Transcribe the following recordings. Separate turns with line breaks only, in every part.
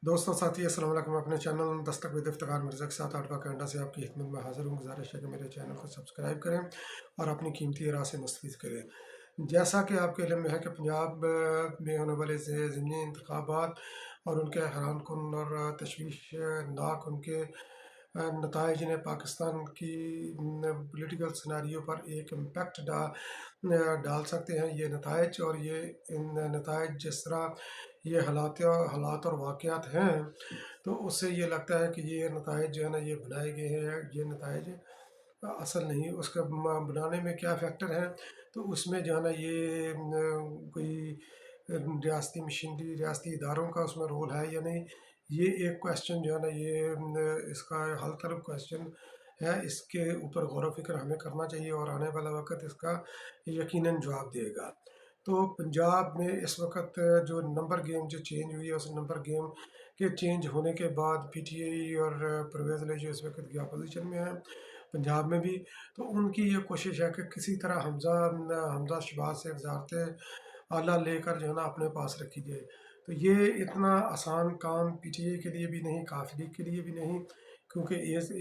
दोस्तों साथी अस्सलाम वालेकुम। अपने चैनल दस्तक विद इफ्तिखार मिर्ज़ा के साथ आर्टवा कनाडा से आपकी खिदमत में हाज़िर हूँ। गुजारिश है कि मेरे चैनल को सब्सक्राइब करें और अपनी कीमती राय से मुस्तफ़ीद करें। जैसा कि आपके इल्म में है कि पंजाब में होने वाले ज़मीनी इंतखाबात और उनके हैरान कुन और तशवीशनाक उनके नताइज ने पाकिस्तान की पॉलिटिकल सिनेरियो पर एक इम्पेक्ट डाल सकते हैं ये नताइज। और ये इन नताइज जिस तरह ये हालात और वाक़यात हैं, तो उससे ये लगता है कि ये नताइज जो है ना ये बनाए गए हैं। ये नताइज असल नहीं, उसका बनाने में क्या फैक्टर हैं, तो उसमें जो है ना ये कोई रियासती मशीनरी रियासती इदारों का उसमें रोल है या नहीं, ये एक क्वेश्चन जो है ना ये इसका हल तलब क्वेश्चन है। इसके ऊपर गौर व फिक्र हमें करना चाहिए और आने वाला वक्त इसका यकीनन जवाब देगा। तो पंजाब में इस वक्त जो नंबर गेम जो चेंज हुई है, उस नंबर गेम के चेंज होने के बाद पीटीआई और परवेज़ इलाही जो इस वक्त की अपोजिशन में है पंजाब में भी, तो उनकी ये कोशिश है कि किसी तरह हमजा शहबाज से वजारत आला लेकर जो है ना अपने पास रखी जाए। तो ये इतना आसान काम पीटीआई के लिए भी नहीं, काफ लीग के लिए भी नहीं, क्योंकि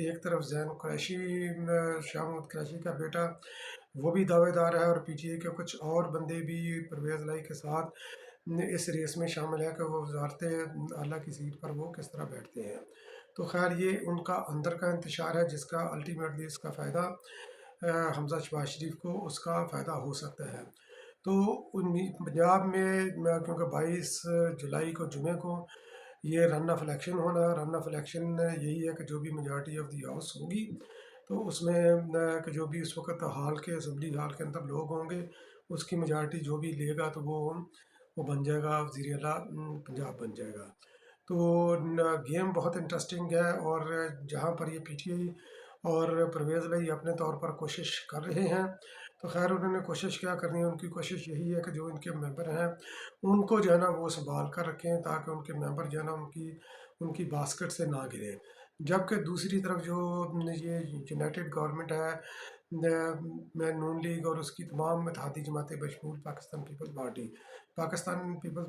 एक तरफ जैन कुरैशी शाह महमूद कुरैशी का बेटा वो भी दावेदार है और पीटीआई के कुछ और बंदे भी परवेज़ इलाही के साथ इस रेस में शामिल है कि वो वजारत आला की सीट पर वो किस तरह बैठते हैं। तो खैर ये उनका अंदर का इंतशार है जिसका अल्टीमेटली इसका फ़ायदा हमजा शहबाज शरीफ को उसका फ़ायदा हो सकता है। तो पंजाब में क्योंकि 22 जुलाई को जुमे को ये रन ऑफ इलेक्शन होना है। रन ऑफ इलेक्शन यही है कि जो भी मेजॉरिटी ऑफ दी हाउस होगी, तो उसमें कि जो भी उस वक्त हाल के असम्बली हाल के अंदर लोग होंगे, उसकी मेजॉरिटी जो भी लेगा तो वो बन जाएगा वज़ीर आला पंजाब बन जाएगा। तो गेम बहुत इंटरेस्टिंग है। और जहाँ पर ये पीटीआई और परवेज़ इलाही अपने तौर पर कोशिश कर रहे हैं, तो खैर उन्होंने कोशिश क्या करनी है, उनकी कोशिश यही है कि जो इनके मेंबर हैं उनको जो है ना वो संभाल कर रखें ताकि उनके मेंबर जो है ना उनकी उनकी बास्केट से ना गिरे। जबकि दूसरी तरफ जो ये यूनाइटेड गवर्नमेंट है में नून लीग और उसकी तमाम इत्तेहादी जमातें बशमूल पाकिस्तान पीपल्स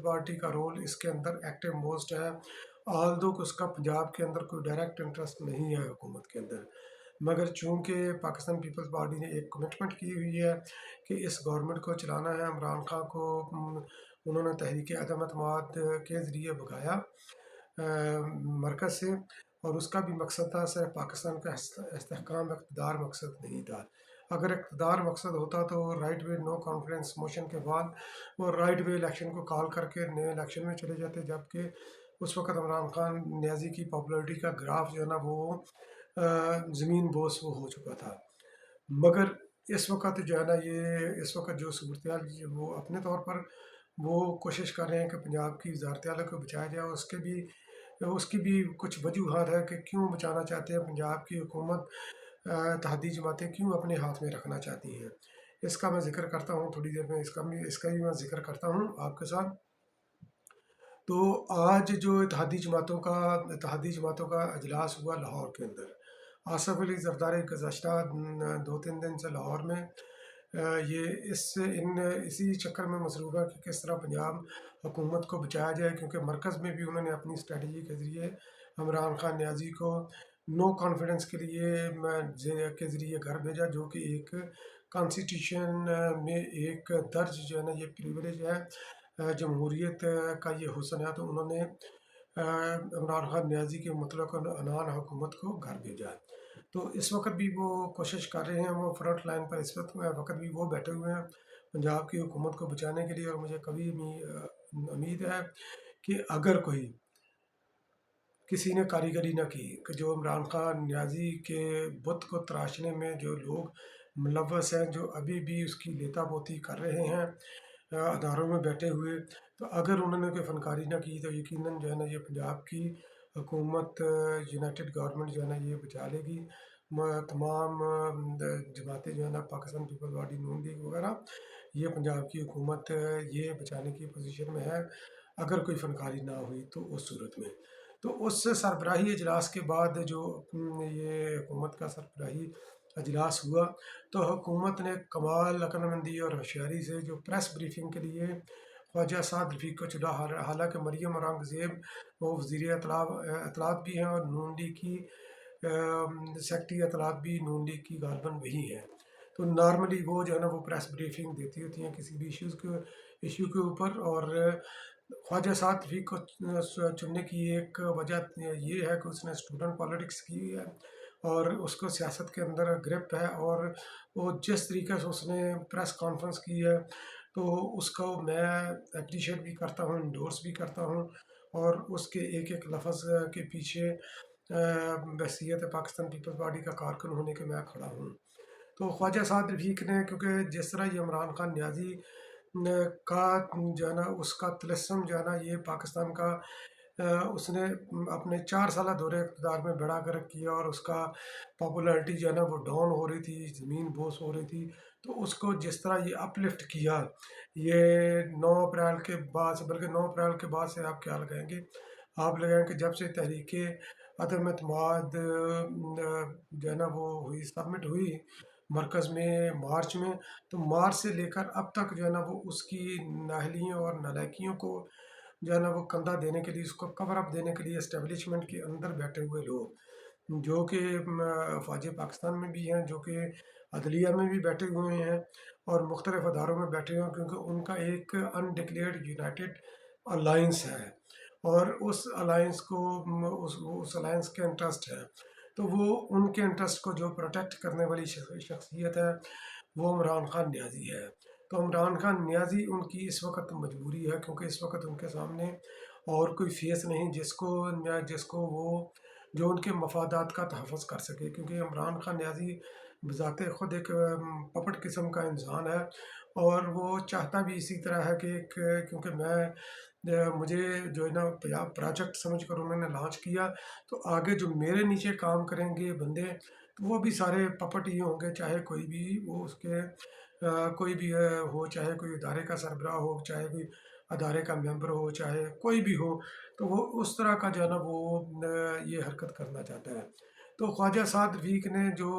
पार्टी का रोल इसके अंदर एक्टिव मोस्ट है। ऑल दो उसका पंजाब के अंदर कोई डायरेक्ट इंटरेस्ट नहीं है हुकूमत के अंदर, मगर चूंकि पाकिस्तान पीपल्स पार्टी ने एक कमिटमेंट की हुई है कि इस गवर्नमेंट को चलाना है। इमरान खान को उन्होंने तहरीक अदम अतमाद के ज़रिए भगाया मरकज़ से, और उसका भी मकसद था सिर्फ पाकिस्तान का इस्तेहकाम, इक़्तिदार मकसद नहीं था। अगर इक़्तिदार मकसद होता तो right way no confidence motion के बाद वो राइट वे इलेक्शन को कॉल करके नए इलेक्शन में चले जाते, जबकि उस वक्त इमरान खान न्याजी की पॉपुलरिटी का ग्राफ जो है ना वो ज़मीन बोस वो हो चुका था। मगर इस वक्त जो है ना ये इस वक्त जो सूरत वो अपने तौर पर वो कोशिश कर रहे हैं कि पंजाब की वजारत आला को बचाया जाए। उसकी भी कुछ वजूहत है कि क्यों बचाना चाहते हैं पंजाब की हुकूमत, इत्तेहादी जमातें क्यों अपने हाथ में रखना चाहती हैं। इसका मैं ज़िक्र करता हूँ थोड़ी देर में, इसका भी मैं ज़िक्र करता हूँ आपके साथ। तो आज जो इत्तेहादी जमातों का अजलास हुआ लाहौर के अंदर, आसफ़ अली ज़रदारी गुज़श्ता 2-3 दिन से लाहौर में ये इसी चक्कर में मसरूफ़ है कि किस तरह पंजाब हुकूमत को बचाया जाए, क्योंकि मरकज़ में भी उन्होंने अपनी स्ट्रेटजी के ज़रिए इमरान खान न्याजी को नो कॉन्फिडेंस के लिए के ज़रिए घर भेजा, जो कि एक कॉन्स्टिट्यूशन में एक दर्ज जो है ना ये प्रिविलेज है जमहूरियत का ये हुस्न है। तो उन्होंने इमरान खान न्याजी के मतलब अनान हुकूमत को घर भेजा। तो इस वक्त भी वो कोशिश कर रहे हैं, वो फ्रंट लाइन पर इस वक्त भी वो बैठे हुए हैं पंजाब की हुकूमत को बचाने के लिए। और मुझे कभी उम्मीद है कि अगर किसी ने कारीगरी न की कि जो इमरान खान न्याजी के बुत को तराशने में जो लोग मुलव्वस हैं, जो अभी भी उसकी लेता पोती कर रहे हैं अदारों में बैठे हुए, तो अगर उन्होंने कोई फनकारी ना की तो यकीनन जो है ना ये पंजाब की हुकूमत यूनाइटेड गवर्नमेंट जो है ना ये बचा लेगी। तमाम जमातें जो है ना पाकिस्तान पीपल पार्टी, नून लीग वगैरह, ये पंजाब की हुकूमत ये बचाने की पोजीशन में है अगर कोई फनकारी ना हुई तो उस सूरत में। तो उस सरबराही इजलास के बाद जो ये हुकूमत का सरबराही अजलास हुआ, तो हुकूमत ने कमाल अक्लमंदी और होशियारी से जो प्रेस ब्रीफिंग के लिए ख्वाजा साद रफ़ीक को चुना। हालांकि मरियम औरंगज़ेब वो वज़ीर इत्तलात भी हैं और नून लीग की सेक्रेटरी इत्तलात भी नून लीग की गालिबन वही हैं। तो नॉर्मली वो जो है ना वो प्रेस ब्रीफिंग देती होती हैं किसी भी इशू के ऊपर। और ख्वाजा साद रफ़ीक को चुनने की एक वजह ये है कि उसने स्टूडेंट पॉलिटिक्स की है और उसको सियासत के अंदर ग्रिप है, और वो जिस तरीके से उसने प्रेस कॉन्फ्रेंस की है तो उसको मैं अप्रिशिएट भी करता हूँ, इंडोर्स भी करता हूँ। और उसके एक एक लफ्ज़ के पीछे बहसीत पाकिस्तान पीपल्स पार्टी का कारकुन होने के मैं खड़ा हूँ। तो ख्वाजा साद रफ़ीक ने, क्योंकि जिस तरह ये इमरान खान न्याजी का जो है ना उसका तिलस्म जो है ना ये पाकिस्तान का उसने अपने 4 साल दौरे इक़्तिदार में बढ़ा कर किया, और उसका पॉपुलैरिटी जो है ना वो डाउन हो रही थी, ज़मीन बोस हो रही थी। तो उसको जिस तरह ये अपलिफ्ट किया, ये 9 अप्रैल के बाद से, बल्कि 9 अप्रैल के बाद से आप क्या लगाएंगे, आप लगाएंगे जब से तहरीक अदम एतमाद जो है ना वो हुई, सबमिट हुई मरकज़ में मार्च में। तो मार्च से लेकर अब तक जो है ना वो उसकी नाअहलियों और नालायकियों को जो है ना वो कंधा देने के लिए, उसको कवर अप देने के लिए इस्टेब्लिशमेंट के अंदर बैठे हुए लोग, जो कि फ़ौज पाकिस्तान में भी हैं, जो कि अदलिया में भी बैठे हुए हैं और मुख्तलिफ़ अदारों में बैठे हुए हैं, क्योंकि उनका एक अनडिक्लेयर्ड यूनाइटेड अलाइंस है और उस अलाइंस को उस अलाइंस के इंटरेस्ट है। तो वो उनके इंटरेस्ट को जो प्रोटेक्ट करने वाली शख्सियत है वो इमरान खान न्याजी है। तो इमरान खान न्याजी उनकी इस वक्त मजबूरी है, क्योंकि इस वक्त उनके सामने और कोई फेस नहीं जिसको जिसको वो जो उनके मफादात का तहफ़्फ़ुज़ कर सके। क्योंकि इमरान खान न्याजी बज़ाते ख़ुद एक पपट किस्म का इंसान है, और वो चाहता भी इसी तरह है कि क्योंकि मुझे जो है ना प्रोजेक्ट समझ कर उन्होंने लॉन्च किया, तो आगे जो मेरे नीचे काम करेंगे बंदे, तो वो भी सारे पपट ही होंगे, चाहे कोई भी वो उसके कोई भी हो, चाहे कोई इदारे का सरबराह हो, चाहे कोई अदारे का मेंबर हो, चाहे कोई भी हो। तो वो उस तरह का जो है ना वो ये हरकत करना चाहता है। तो ख्वाजा साद रफ़ीक ने जो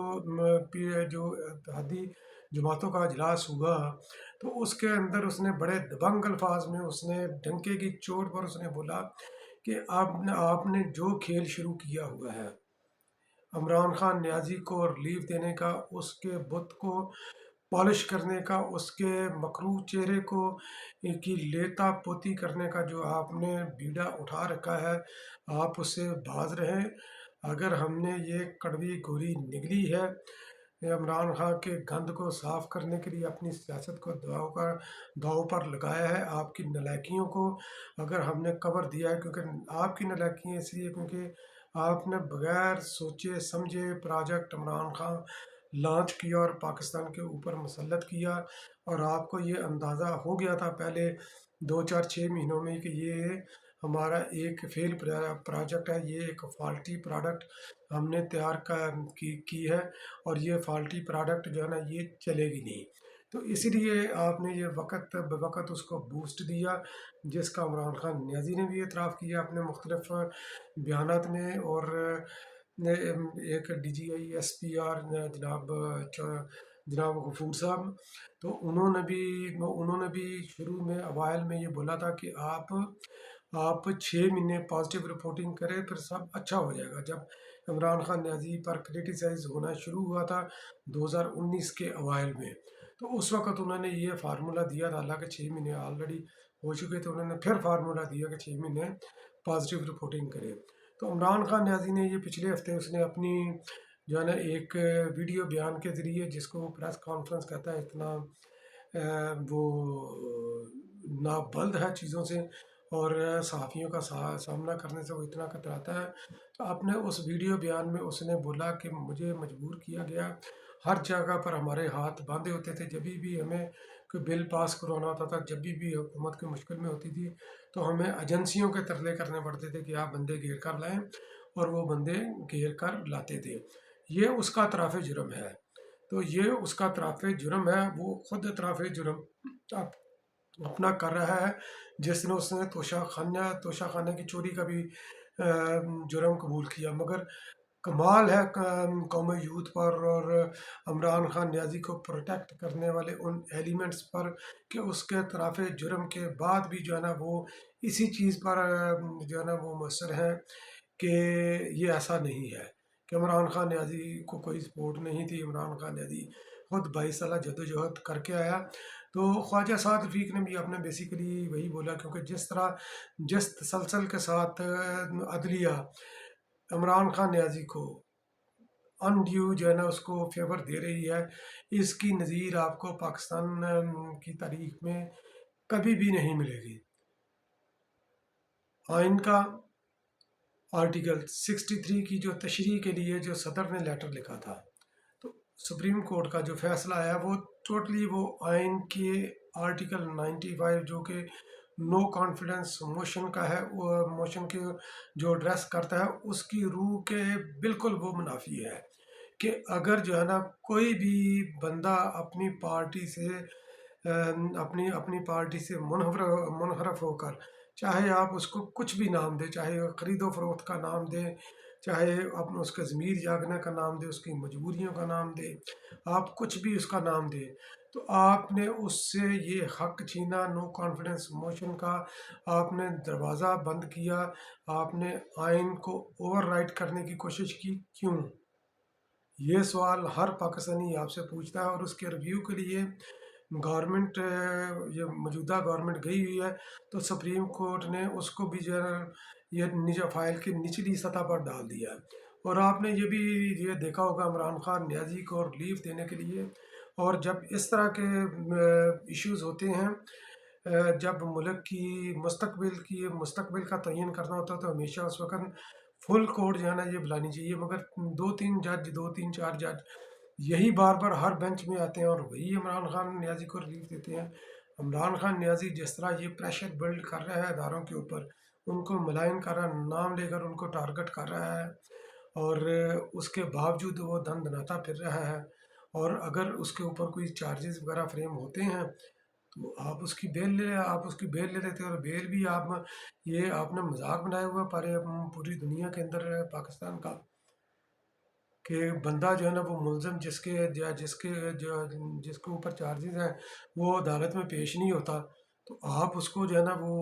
इत्तेहादी जमातों का इजलास हुआ, तो उसके अंदर उसने बड़े दबंग अल्फाज में, उसने डंके की चोट पर उसने बोला कि आपने जो खेल शुरू किया हुआ है इमरान खान न्याजी को रिलीफ देने का, उसके बुत को पॉलिश करने का, उसके मकरूह चेहरे को की लेता पोती करने का जो आपने बीड़ा उठा रखा है, आप उससे बाज रहें। अगर हमने ये कड़वी गोरी निगली है, ये इमरान खान के गंद को साफ करने के लिए अपनी सियासत को दाव पर लगाया है, आपकी नालायकियों को अगर हमने कवर दिया है, क्योंकि आपकी नालायकी इसलिए क्योंकि आपने बगैर सोचे समझे प्रोजेक्ट इमरान खान लॉन्च किया और पाकिस्तान के ऊपर मुसल्लत किया। और आपको ये अंदाज़ा हो गया था पहले 2 4 6 महीनों में कि ये हमारा एक फेल प्रोजेक्ट है, ये एक फॉल्टी प्रोडक्ट हमने तैयार की है, और ये फॉल्टी प्रोडक्ट जो है ना ये चलेगी नहीं। तो इसीलिए आपने ये वक्त बवक्त उसको बूस्ट दिया, जिसका इमरान खान न्याजी ने भी एतराफ़ किया अपने मुख्तलिफ बयानात में। और एक DGI SPR जनाब गफूर साहब, तो उन्होंने भी शुरू में अवाइल में ये बोला था कि आप 6 महीने पॉजिटिव रिपोर्टिंग करें, फिर सब अच्छा हो जाएगा। जब इमरान खान न्याजी पर क्रिटिसाइज होना शुरू हुआ था 2019 के अवाइल में, तो उस वक़्त उन्होंने ये फार्मूला दिया था, हालांकि 6 महीने ऑलरेडी हो चुके थे, उन्होंने फिर फार्मूला दिया कि 6 महीने पॉजिटिव रिपोर्टिंग करें। तो इमरान खान न्याजी ने ये पिछले हफ्ते उसने अपनी जो है ना एक वीडियो बयान के ज़रिए, जिसको वो प्रेस कॉन्फ्रेंस कहता है, इतना वो नाबल्द है चीज़ों से और सहाफ़ियों का सामना करने से वो इतना कतराता है। तो अपने उस वीडियो बयान में उसने बोला कि मुझे मजबूर किया गया, हर जगह पर हमारे हाथ बांधे होते थे, जब भी हमें कोई बिल पास करवाना होता था, जब भी हुकूमत की मुश्किल में होती थी, तो हमें एजेंसियों के तरले करने पड़ते थे कि आप बंदे घेर कर लाएं, और वो बंदे घेर कर लाते थे। ये उसका इतराफ़ जुर्म है। तो ये उसका इतराफ़ जुर्म है, वो खुद इतराफ़ जुर्म अपना कर रहा है, जिसने उसने तोशाखाने की चोरी का भी जुर्म कबूल किया। मगर कमाल है कौमी यूथ पर और इमरान खान नियाज़ी को प्रोटेक्ट करने वाले उन एलिमेंट्स पर कि उसके तरफ़ जुर्म के बाद भी जो है ना वो इसी चीज़ पर जो है ना वो मुसर हैं कि ये ऐसा नहीं है कि इमरान खान नियाज़ी को कोई सपोर्ट नहीं थी। इमरान खान नियाज़ी खुद 22 साल जदोजहद करके आया। तो ख्वाजा साद रफ़ीक ने भी आपने बेसिकली वही बोला, क्योंकि जिस तसलसल के साथ अदलिया इमरान खान नियाज़ी को अनड्यू जो है ना उसको फेवर दे रही है, इसकी नज़ीर आपको पाकिस्तान की तारीख में कभी भी नहीं मिलेगी। आइन का आर्टिकल 63 की जो तशरीह के लिए जो सदर ने लेटर लिखा था, तो सुप्रीम कोर्ट का जो फैसला आया वो टोटली वो आइन के आर्टिकल 95 जो कि नो कॉन्फिडेंस मोशन का है, वो मोशन के जो एड्रेस करता है उसकी रूह के बिल्कुल वो मुनाफी है कि अगर जो है ना कोई भी बंदा अपनी पार्टी से अपनी अपनी पार्टी से मुनहरफ होकर, चाहे आप उसको कुछ भी नाम दें, चाहे ख़रीदो फरोख्त का नाम दें, चाहे आप उसका ज़मीर जागने का नाम दें, उसकी मजबूरियों का नाम दें, आप कुछ भी उसका नाम दें, तो आपने उससे ये हक छीना नो कॉन्फिडेंस मोशन का, आपने दरवाज़ा बंद किया, आपने आइन को ओवरराइड करने की कोशिश की। क्यों? ये सवाल हर पाकिस्तानी आपसे पूछता है। और उसके रिव्यू के लिए गवर्नमेंट ये मौजूदा गवर्नमेंट गई हुई है, तो सुप्रीम कोर्ट ने उसको भी जो है ये निजा फाइल की निचली सतह पर डाल दिया है। और आपने ये भी ये देखा होगा इमरान खान नियाज़ी को रिलीफ देने के लिए, और जब इस तरह के इश्यूज़ होते हैं, जब मुल्क की मुस्तकबिल का तयन करना होता है, तो हमेशा उस वक़्त फुल कोर्ट जो है ना ये बुलानी चाहिए। मगर 2-3 जज यही बार बार हर बेंच में आते हैं और वही इमरान खान नियाज़ी को रिलीफ देते हैं। इमरान खान नियाज़ी जिस तरह ये प्रेशर बिल्ड कर रहा है अदारों के ऊपर, उनको मुलायन कर रहा है, नाम लेकर उनको टारगेट कर रहा है, और उसके बावजूद वो धन दनाता फिर रहा है। और अगर उसके ऊपर कोई चार्जेस वगैरह फ्रेम होते हैं, तो आप उसकी बेल ले लेते हो। और बेल भी आप ये आपने मजाक बनाया हुआ पूरी दुनिया के अंदर पाकिस्तान का, कि बंदा जो है ना वो मुलज़म जिसके ऊपर चार्जेस हैं वो अदालत में पेश नहीं होता, तो आप उसको जो है ना वो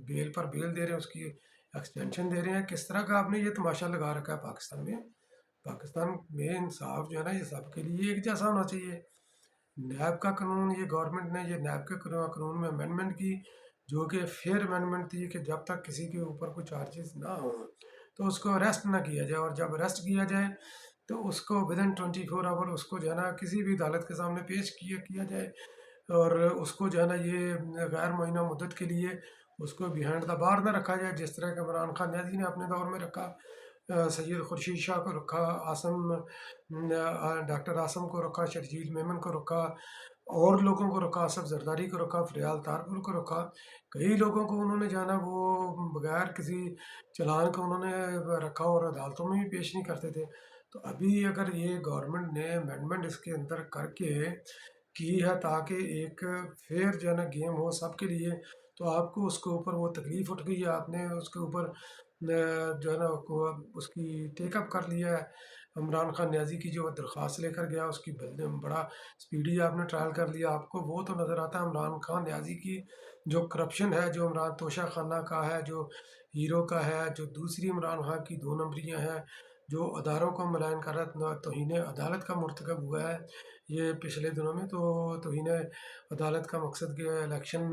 बेल पर बेल दे रहे हैं, उसकी एक्सटेंशन दे रहे हैं। किस तरह का आपने ये तमाशा लगा रखा है पाकिस्तान में। पाकिस्तान में इंसाफ जो है ना ये सबके लिए एक जैसा होना चाहिए। नैब का कानून, ये गवर्नमेंट ने ये नैब के कानून में अमेंडमेंट की, जो कि फेयर अमेंडमेंट थी कि जब तक किसी के ऊपर कोई चार्जेस ना हो तो उसको अरेस्ट ना किया जाए, और जब अरेस्ट किया जाए तो उसको विद इन 24 आवर उसको जो है ना किसी भी अदालत के सामने पेश किया जाए, और उसको जो है ना ये गैर मुअय्यना मुद्दत के लिए उसको बिहाइंड द बार ना रखा जाए, जिस तरह के इमरान खान नियाज़ी ने अपने दौर में रखा। सैयद खुर्शीद शाह को रखा, डॉक्टर आसम को रखा, शर्जील मेमन को रखा, और लोगों को रखा, असफ जरदारी को रखा, फ़रियाल तारपुर को रखा। कई लोगों को उन्होंने जाना वो बगैर किसी चालान के उन्होंने रखा, और अदालतों में भी पेश नहीं करते थे। तो अभी अगर ये गवर्नमेंट ने अमेंडमेंट इसके अंदर करके की है ताकि एक फेयर जो है ना गेम हो सबके लिए, तो आपको उसके ऊपर वो तकलीफ़ उठ गई है, आपने उसके ऊपर जो है ना उसकी टेकअप कर लिया है। इमरान खान नियाज़ी की जो दरख्वास्त लेकर गया उसकी बड़ा स्पीडी आपने ट्रायल कर लिया। आपको वो तो नज़र आता है इमरान खान नियाज़ी की जो करप्शन है, जो इमरान तोशा खाना का है, जो हीरो का है, जो दूसरी इमरान खान की 2 नंबरियाँ हैं, जो अदारों को मुलायन कर रहा है, तौहीन अदालत का मरतकब हुआ है ये पिछले दिनों में। तो तौहीन अदालत का मकसद के इलेक्शन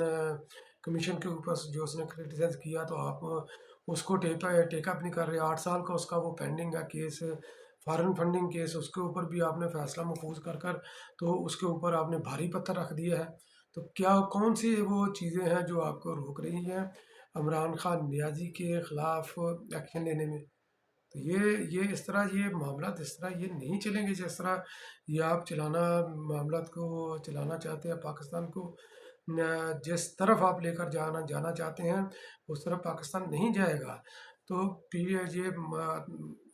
कमीशन के ऊपर जो उसने क्रिटिसाइज़ किया, तो आप उसको टेकअप नहीं कर रहे। 8 साल का उसका वो पेंडिंग है केस, फॉरेन फंडिंग केस, उसके ऊपर भी आपने फैसला महफूज कर तो उसके ऊपर आपने भारी पत्थर रख दिया है। तो क्या कौन सी वो चीज़ें हैं जो आपको रोक रही हैं इमरान खान नियाज़ी के ख़िलाफ़ एक्शन लेने में? तो ये इस तरह ये मामला इस तरह ये नहीं चलेंगे जिस तरह ये आप मामला को चलाना चाहते हैं पाकिस्तान को। जिस तरफ आप लेकर जाना चाहते हैं उस तरफ पाकिस्तान नहीं जाएगा। तो ये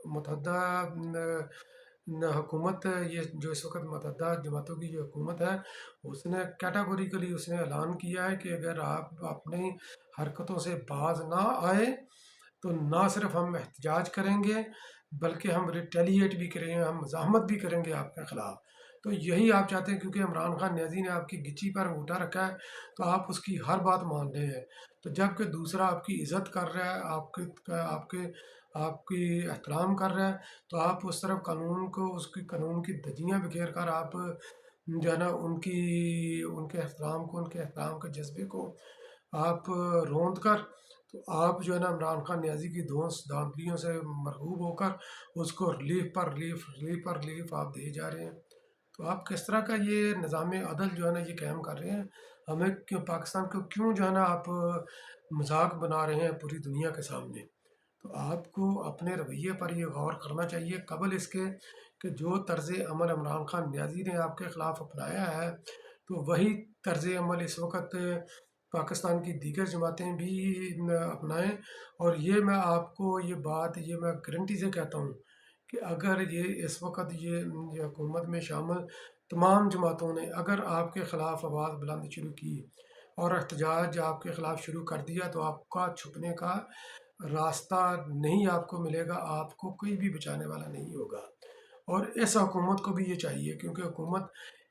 मुतहदा हुकूमत, ये जो इस वक्त मुतहदा जमातों की जो हुकूमत है, उसने कैटेगोरिकली उसने ऐलान किया है कि अगर आप अपनी हरकतों से बाज ना आए तो ना सिर्फ हम एहतजाज करेंगे, بلکہ ہم ریٹیلیٹ بھی کریں گے، ہم مزاحمت بھی کریں گے آپ کے خلاف۔ تو یہی آپ چاہتے ہیں، کیونکہ عمران خان نیازی نے آپ کی گچی پر اٹھا رکھا ہے تو آپ اس کی ہر بات مان رہے ہیں۔ تو جب کہ دوسرا آپ کی عزت کر رہا ہے، آپ کی احترام کر رہا ہے، تو آپ اس طرف قانون کو، اس کی قانون کی دھجیاں بکھیر کر آپ جو ہے نا ان کے احترام کو، ان کے احترام کے جذبے کو آپ روند کر، تو آپ جو ہے نا عمران خان نیازی کی دوست دھاندلیوں سے مرغوب ہو کر اس کو ریلیف پر ریلیف، ریلیف پر ریلیف آپ دے جا رہے ہیں۔ تو آپ کس طرح کا یہ نظام عدل جو ہے نا یہ قائم کر رہے ہیں؟ ہمیں کیوں، پاکستان کو کیوں جو ہے نا آپ مذاق بنا رہے ہیں پوری دنیا کے سامنے؟ تو آپ کو اپنے رویے پر یہ غور کرنا چاہیے قبل اس کے کہ جو طرز عمل عمران خان نیازی نے آپ کے خلاف اپنایا ہے، تو وہی طرز عمل اس وقت پاکستان کی دیگر جماعتیں بھی اپنائیں۔ اور یہ میں آپ کو یہ بات، یہ میں گارنٹی سے کہتا ہوں کہ اگر یہ اس وقت یہ حکومت میں شامل تمام جماعتوں نے اگر آپ کے خلاف آواز بلند شروع کی اور احتجاج آپ کے خلاف شروع کر دیا، تو آپ کا چھپنے کا راستہ نہیں آپ کو ملے گا، آپ کو کوئی بھی بچانے والا نہیں ہوگا۔ اور اس حکومت کو بھی یہ چاہیے، کیونکہ حکومت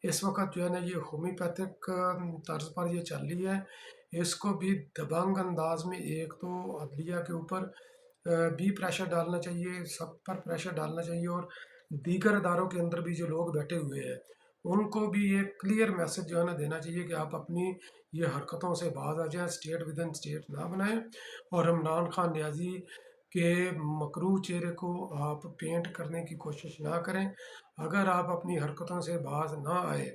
اس وقت جو ہے نا یہ ہومیوپیتھک طرز پر یہ چل رہی ہے، اس کو بھی دبنگ انداز میں ایک تو عدلیہ کے اوپر بھی پریشر ڈالنا چاہیے، سب پر پریشر ڈالنا چاہیے، اور دیگر اداروں کے اندر بھی جو لوگ بیٹھے ہوئے ہیں ان کو بھی ایک کلیئر میسج جو ہے نا دینا چاہیے کہ آپ اپنی یہ حرکتوں سے باز آ جائیں، اسٹیٹ ود ان اسٹیٹ نہ بنائیں، اور عمران خان نیازی کے مکروہ چہرے کو آپ پینٹ کرنے کی کوشش نہ کریں۔ اگر آپ اپنی حرکتوں سے باز نہ آئے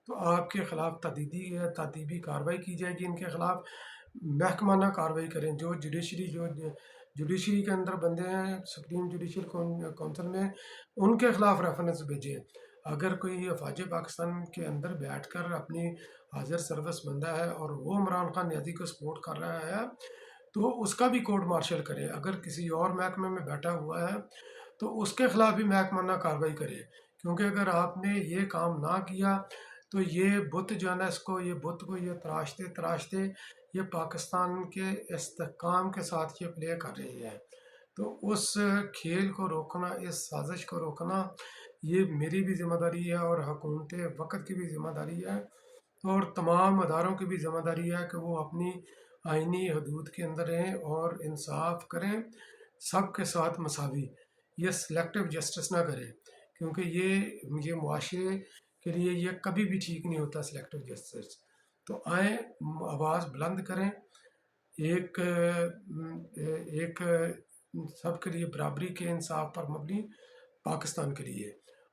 تو آپ کے خلاف تعدیبی کارروائی کی جائے گی، ان کے خلاف محکمانہ کارروائی کریں۔ جو جوڈیشری کے اندر بندے ہیں سپریم جوڈیشل کونسل میں، ان کے خلاف ریفرنس بھیجیں۔ اگر کوئی افواج پاکستان کے اندر بیٹھ کر اپنی حاضر سروس بندہ ہے اور وہ عمران خان نیازی کو سپورٹ کر رہا ہے تو اس کا بھی کورٹ مارشل کرے۔ اگر کسی اور محکمے میں بیٹھا ہوا ہے تو اس کے خلاف بھی محکمانہ کارروائی کرے، کیونکہ اگر آپ نے یہ کام نہ کیا تو یہ بت جو ہے نا یہ بت کو یہ تراشتے تراشتے یہ پاکستان کے استحکام کے ساتھ یہ پلے کر رہی ہے۔ تو اس کھیل کو روکنا، اس سازش کو روکنا، یہ میری بھی ذمہ داری ہے اور حکومت وقت کی بھی ذمہ داری ہے، اور تمام اداروں کی بھی ذمہ داری ہے کہ وہ اپنی آئینی حدود کے اندر رہیں اور انصاف کریں، سب کے ساتھ مساوی، یہ سلیکٹو جسٹس نہ کریں، کیونکہ یہ معاشرے کے لیے یہ کبھی بھی ٹھیک نہیں ہوتا سلیکٹو جسٹس۔ تو آئیں آواز بلند کریں، ایک سب کے لیے برابری کے انصاف پر مبنی پاکستان کے لیے،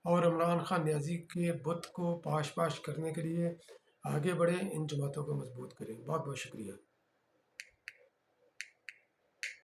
اور عمران خان نیازی کے بت کو پاش پاش کرنے کے لیے آگے بڑھیں، ان جماعتوں کو مضبوط کریں۔ بہت بہت شکریہ۔